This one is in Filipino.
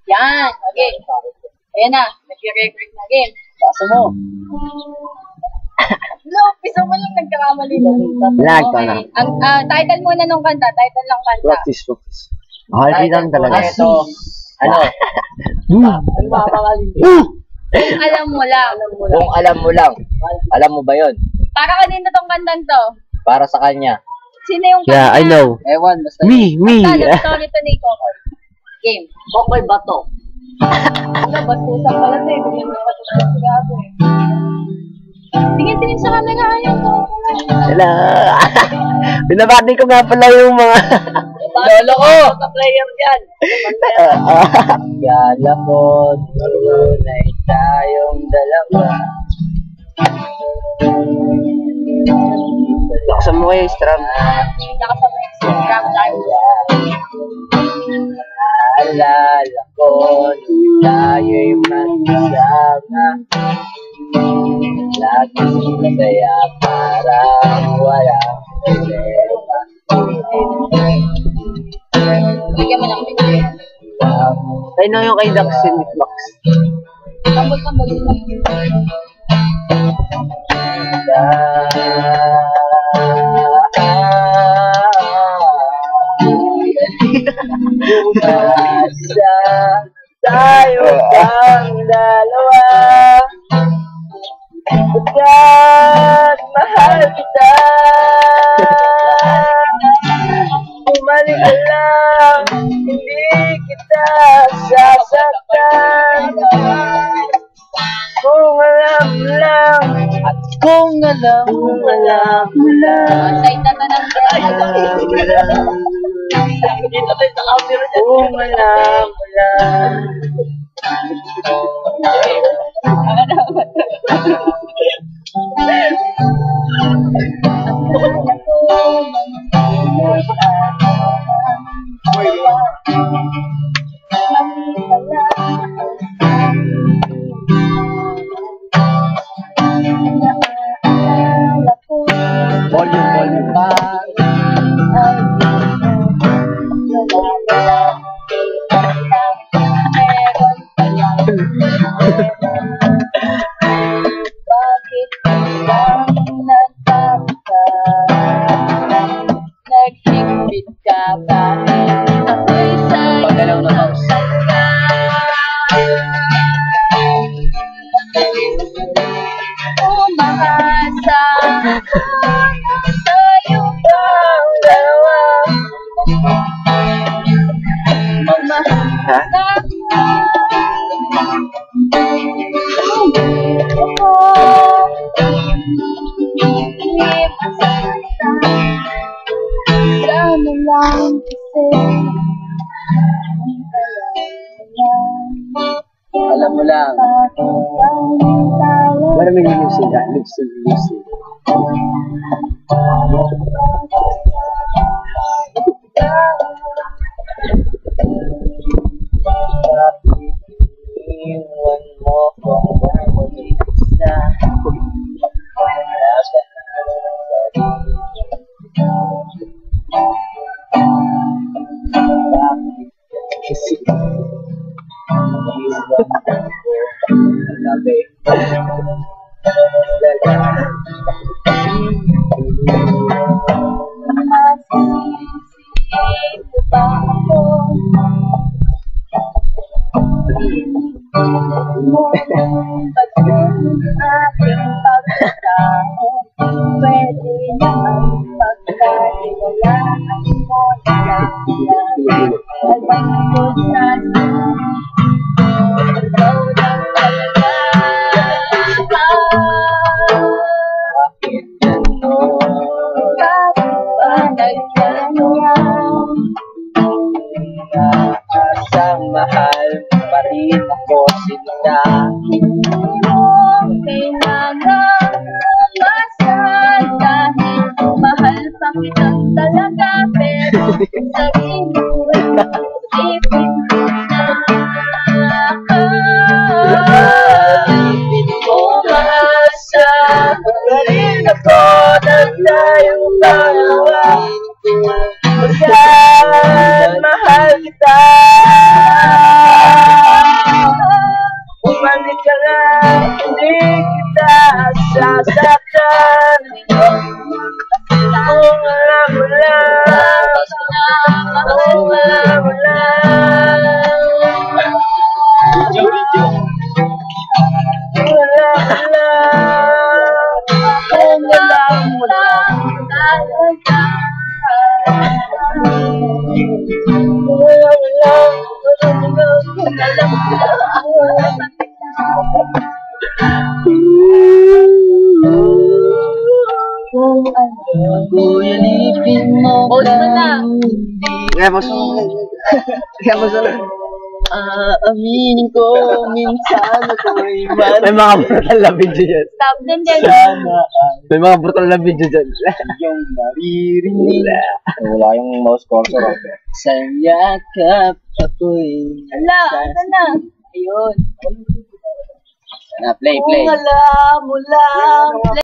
Yan, okay. Ayan na, nag-record na game. Kaso mo. No, piso mo lang nagkakamali na dito. Lag ka Okay. na. Ang title muna nung kanta, title lang kanta. Practice. Mahal din lang talaga. Ito, ano? Ano ba pangalan? Alam mo lang. Kung alam mo lang. Alam mo ba yon? Para kanina tong kantang to. Para sa kanya. Sino yung kanta? Yeah, I know. Ewan, basta Me. Love story to ni Coco. Game. Kokoy Bato. Ano, bastusan pala to eh. Bigyan mo bastusan sigado eh. Tingin-tingin sa camera ayaw to. Hello. Binabati ko nga pala yung mga... Lolo ko! Sa player dyan. Gala ko, tunay tayong dalawa. Laksan mo kayo, Stram. Nakasama yung Instagram tayo. Alala ko, nung tayo'y magsama. Laging masaya, parang walang problema. Bigyan mo ng video. I know yung kay Daxin with Max. Tambol-tambol lang. Umasa tayo ang dalawa. Pagkat mahal kita, bumalik ka lang, hindi kita sasaktan. Kung alam mo lang, at kung alam mo lang. Side na to ng Dito tayo sa camera niya. Kung alam mo lang. Volume. Bakit lang nagtaka? Naghigpit ka bakit ako'y sa'yo sangka? Umahasa sa'yo bang dalawa? Mamahasa sana lang kasi Alam mo lang. Wala may lipsing ka. Lipsing. Iwan mo kung mag-isa. Masisisi ba ako? Ba't yung aking pagkatao pwede naman pagkatiwalaan mo na lang alam ko sana ikaw lang talaga. Bakit gano'n? Bakit ba nagganyan? Inaasang mahal pa rin ako sinta. Hindi mo kailangan umasan dahil mahal pa kitang talaga pero sabihin mo isipin mo na Isipin mo maasa pa rin ako ng tayong dalawa. Pagkat mahal kita kita. Bumalik ka lang, hindi kita sasaktan. Kung alam mo lang, kung alam mo lang. Kung alam mo lang, kung alam mo lang. Kuyanipin mo lang. Kaya mo sunod. Aaminin ko minsan ako'y May mga brutal na video dyan. Stop din din. sana May mga brutal na video dyan. yung maririnig. Wala yung mouse cursor. Sa yakap ako'y Ala, asa na? Ayun. Play. Kung alam mo lang.